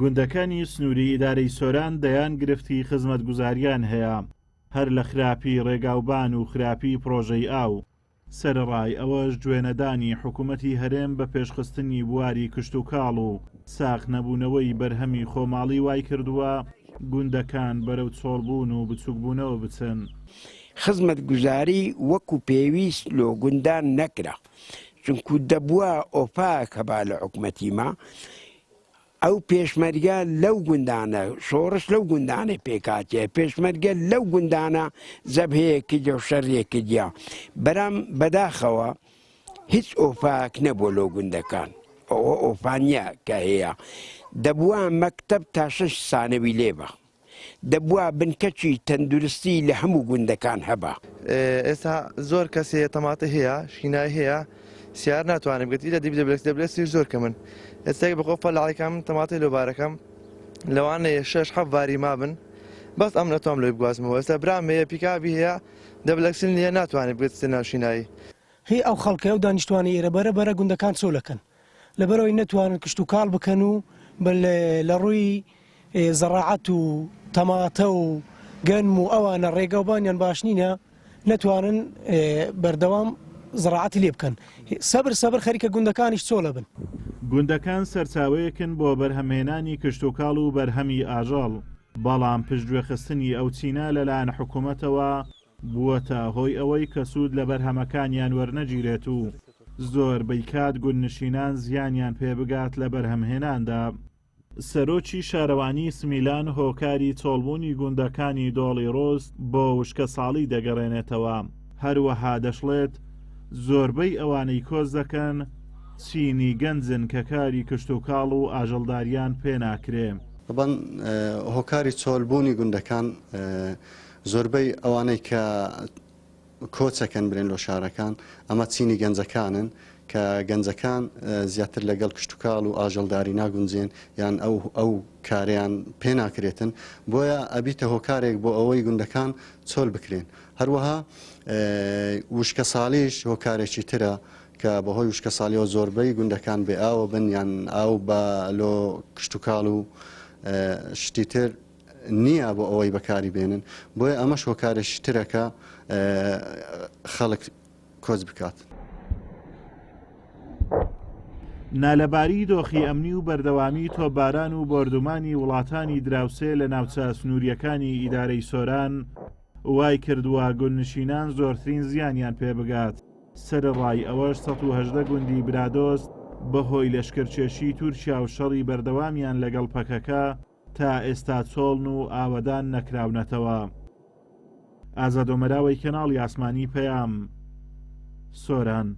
گوندەکانی سنووری ئیدارەی سۆران دەیان گرفتی خزمەتگوزاریان هەیە هەر لە خراپی ڕێگاوبان و خراپی پرۆژەی ئاو. سەرڕای ئەوەش گوێنەدانی حکوومەتی هەرێم بە پێشخستنی بواری کشت و کاڵ و ساق نەبوونەوەی بەرهەمی خۆماڵی وای کردووە گوندەکان بەرەو چۆڵبوون و بچووکبوونەوە بچن. خزمەتگوزاری وەکو پێویست لۆ گوندان نەکرا، چونکو دەبووە ئۆپاک هەبا لە حکوومەتیمە ئەو پێشمەرگە لەو گوندانە شۆڕش لەو گوندانە پێکاتێ پێشمەرگە لەو گوندانە زەبهەیەکی جە و شەڕێکی دیا بەرام بەداخەوە هیچ ئۆپاک نەبووە لۆ گوندەکان. ئەوە ئۆپانیا کە هەیە دەبووە مەکتەب تا 6 سانەوی لێبە، دەبووە بنکەچی تەندروستی لە هەموو گوندەکان هەبە. ئێستا زۆر کەسێ تەماتە هەیە شینای هەیە سیار ناتوانم بگەتی لە دەبلێسی زۆر کە من ئێستاگە بەخۆ فەلاحەکەم تەماتی لۆبارەکەم لەوانەیە 6-7 واری مابن بەس ئەم نەتوانم لێ بگوازمەوە. ئێستا برام هەیە پیکابی هەیە دەبلەکسل نییە ناتوانێت بگێتە ناو شینایی. هی ئەو خەڵکە ئەو دانیشتوانی ئێرە بەرە گوندەکان چۆلەکەن لەبەرەوەی نەتوانن کشت و کاڵ بکەن و لە ڕووی زەڕاعەت و تەماتە و گەنم و ئەوانە ڕێگەوبانیان باش نینە نەتوانن بەردەوام زەڕاعەتی لێ بکەن. سەبر خەریکە گوندەکانیش چۆلە بن. گوندەکان سەرچاوەیەکن بۆ بەرهەمهێنانی کشت و کاڵ و بەرهەمی ئاژەڵ، بەڵام پشتگوێخستنی ئەو چینە لەلایەن حکوومەتەوە بووەتە هۆی ئەوەی کە سوود لە بەرهەمەکانیان وەرنەگیرێت و زۆر بەیکات گوندنشینان زیانیان پێبگات لە بەرهەمهێناندا. سەرۆکی شارەوانی سمیلان هۆکاری چۆڵبوونی گوندەکانی دۆڵی ڕۆز بۆ وشکە ساڵی دەگەڕێنێتەوە. هەروەها دەشڵێت زۆربەی ئەوانەی کۆز دەکەن چینی گەنجن کە کاری کشت و کاڵ و ئاژەڵداریان پێ ناکرێ. طبعاً هۆکاری چۆڵبوونی گوندەکان زۆربەی ئەوانەی کە کۆچەکەن برێن لە شارەکان ئەمە چینی گەنجەکانن کە گەنجەکان زیاتر لەگەڵ کشت و کاڵ و ئاژەڵداری ناگونجێن یان ئەو کاریان پێ ناکرێتن، بۆیە ئەبیتە هۆکارێک بۆ ئەوەی گوندەکان چۆل بکرێن. هەروەها وشکە ساڵیش هۆکارێکی ترە کە بەهۆی وشکە ساڵیەوە زۆربەی گوندەکان بێ ئاوە بن یان ئاو بە لۆ کشت و کاڵ و شتی تر نییە بۆ ئەوەی بەکاری بێنن، بۆیە ئەمەش هۆکارێکی ترەکە خەڵک کۆچ بکات. نالەباری دۆخی ئەمنی و بەردەوامی تۆپباران و بۆردومانی وڵاتانی دراوسێ لە ناوچە سنووریەکانی ئیدارەی سۆران وای کردووە گوندنشینان زۆرترین زیانیان پێبگات. سەرڕای ئەوەش 118 گوندی برادۆست بەهۆی لەشکرچێشی تورکیا و شەڕی بەردەوامیان لەگەڵ پەکەکە تا ئێستا چۆڵن و ئاوەدان نەکراونەتەوە. ئازادۆمەراوەی کەناڵی ئاسمانی پەیام، سۆران.